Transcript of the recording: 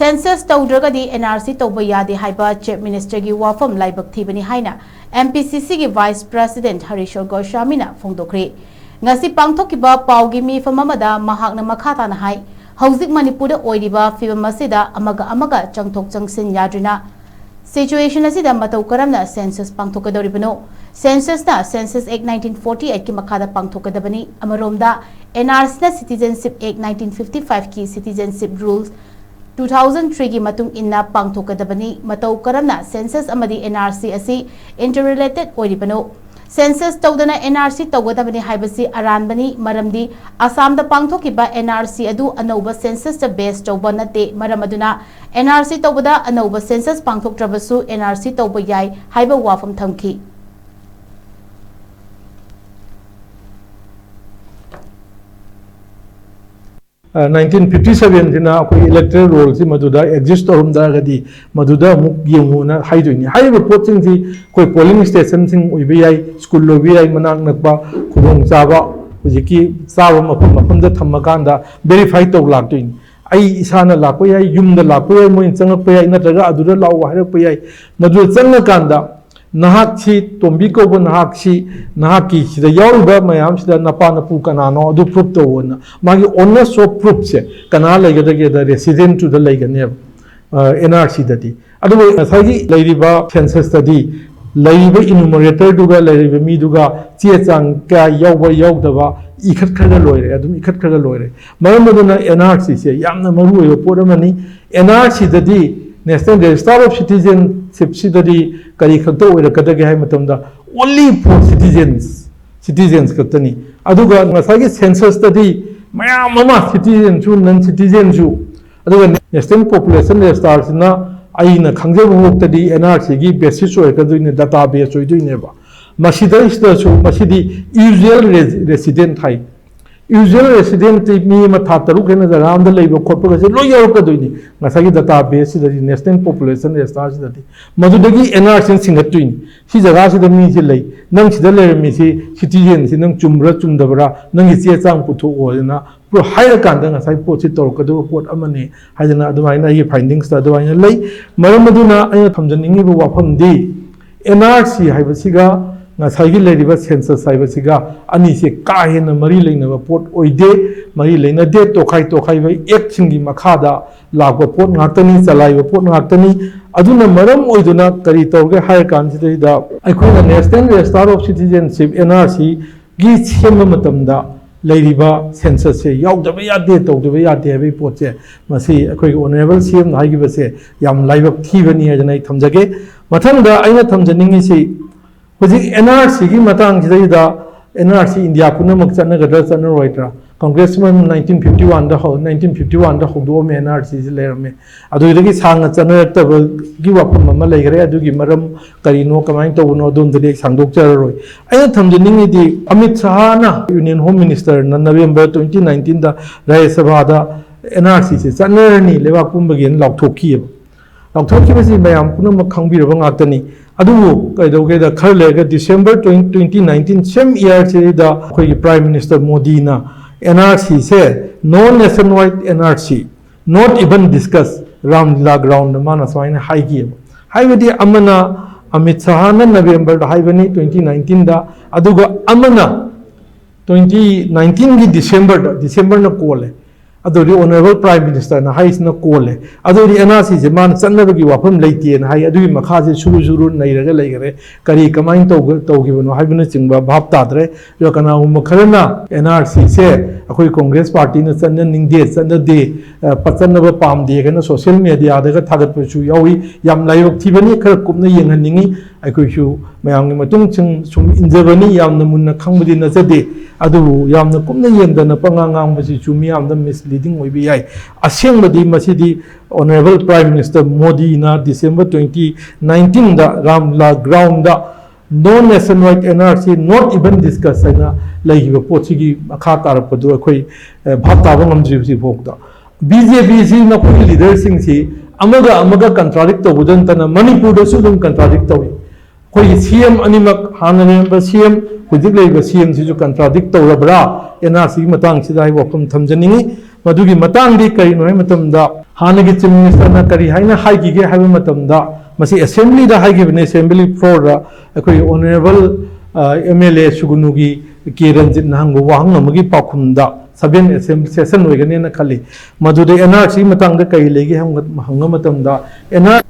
Census Toudragadi Nrc Touba Yade Haiba Chief Minister gi Wapham Laibak Thibani Haina Mpcc gi Vice President HARESHWAR GOSWAMI na PHONGDOKKHRE ngasi pangthokiba paugi mi famamada mahakna makhata na hai hauzik manipur da oiriba fibam asida amaga changthok changsin yadrina situation asida matau karamna census pangthokadoribano census Act 1948 ki makhada pangthokadabani amaromda NRC na Citizenship Act 1955 ki Citizenship Rules 2003 ki matung inna pangthokadabani matau karamna census amadi NRC asi interrelated oiribano Census Toudana Nrc Tougadabani Haibasi Aranbani Maramdi Assam da pangthokiba Nrc adu anauba census da base Touba nate maramaduna Nrc Toubada anauba census pangthoktrabasu Nrc Touba Yade Haiba Wapham thamki 1957 dina akoi electoral roll si maduda exist orum da gadi maduda muk yengu na haiduni haiba poting si koi polling station sing uibai school lo bi ai manak nakba khurong chaba hujiki chaba mafam da thammakanda verify to laktuin ai isana lakoi ai yum da lakoi moi changak pai na traga adura law haira pai madu changakanda nahak si tombi ko bo nahak si nahak ki sida yawba mayam sida napa napu kanano adu proof to wona magi onna so proof se kana laigada ge da resident to the laigane NRC dati adu sagi lairiba census study laiba enumerator duga laiba mi duga che chang ka yawba yawdaba ikhat khaga loire adu ikhat khaga loire maramuduna NRC se yamna maru yo podamani NRC dati National Register of Citizenship sidadi kari khakto oirakadage hai matamda only for citizens katani aduga ngasagi census study mayam mama citizen chu non citizen chu aduga national population register sina aina khangjabu muktadi NRC gi basis oikaduine database oiduine ba masida ista chu masidi usual resident hai usual resident mi matha taru kena jaga amda leiba khotpa ga lo yaw ka doini ngasagi database da national population register da madudagi NRC singatuin si jaga si da mi si lei nang si da le mi si citizen si nang chumra chumdabra nang gi che chang putho na pro higher kan da ngasai pot si tor ka do pot amane hajana adumaina hi findings da adumaina lei maramaduna aina thamjaningi bu wafam di NRC haibasiga ngasagi leriba census haibasiga ani se ka hena mari leinaba pot oide mari leina de tokhai ba action gi makhada lagwa pot ngakani chalai ba pot ngakani aduna maram oiduna kari tawge higher kan da aikhoina national register of citizenship NRC gi chema matamda leiriba census se yawdaba yade tawdaba yade ba pot se masi akhoi honorable CM haigi ba se yam laibak thibani ajana thamjage mathangda aina thamjaningi se NRC ki matang jida NRC India kuna makchana gadra chana roitra congressman 1951 da hodo me NRC lerme adu gi sanga chana ta gi wapam ma legre adu gi maram karino kamai to no dum de sangdok char roi ai thamjini di Amit Shah na Union Home Minister na November 2019 da Rajya Sabha da NRC se chana ni lewa kumbagin laukthokki basi mayam kuna makhangbi ba ngakani adu kaidoge da kharlega December 2019 same year se da khoi Prime Minister Modi na NRC se no nationwide NRC not even discuss Ramlila ground mana swaina haigi haibadi amana Amit Shah na November da haibani 2019 da aduga amana 2019 gi December na kole adori honorable prime minister na hais na kole adori NRC je man chanabagi wafam leiti na hai adui makhaje shuru nairaga leigare kari kamain to gibano haibna chingba bhap tadre yo kana umkharna NRC se akoi congress party na channa ningde channa de pachanaba pamde kana social media daga thagat pu yawi yam laibak thibani khar kumna yenghaningi akoi shu mayamni matung chung sum injabani yamna munna khangbudi na jade adu yamna kumna yengdana pangangang basi chumi yamda misleading oibi ai asengmadi masidi honorable prime minister Modi na December 2019 da Ramla ground da no nationwide NRC not even discuss na laiba pochigi akha tarapadu akhoi bhata ba ngamji si bokda BJP si na khoi leader sing si amaga contradict to budan tana manipur da su dum contradict to khoi CM animak hanane ba CM hujik leiba CM si ju contradict to rabra NRC matang si dai wapam thamjaningi मधुगी मतंगदी करी नोय मतमदा हानगी chief minister ना करी हाइना हाइगिगे highway मतमदा मसी assembly दा हाइगिबने assembly floor दा अखोई honourable MLA सुगुनुगी के रंजित नांगो वाहंग अमगी पाखुमदा सबेन assembly session होइगने ना खाली मधुदे एनआरसी मतंग कई लेगे हम हंग मतमदा एनआर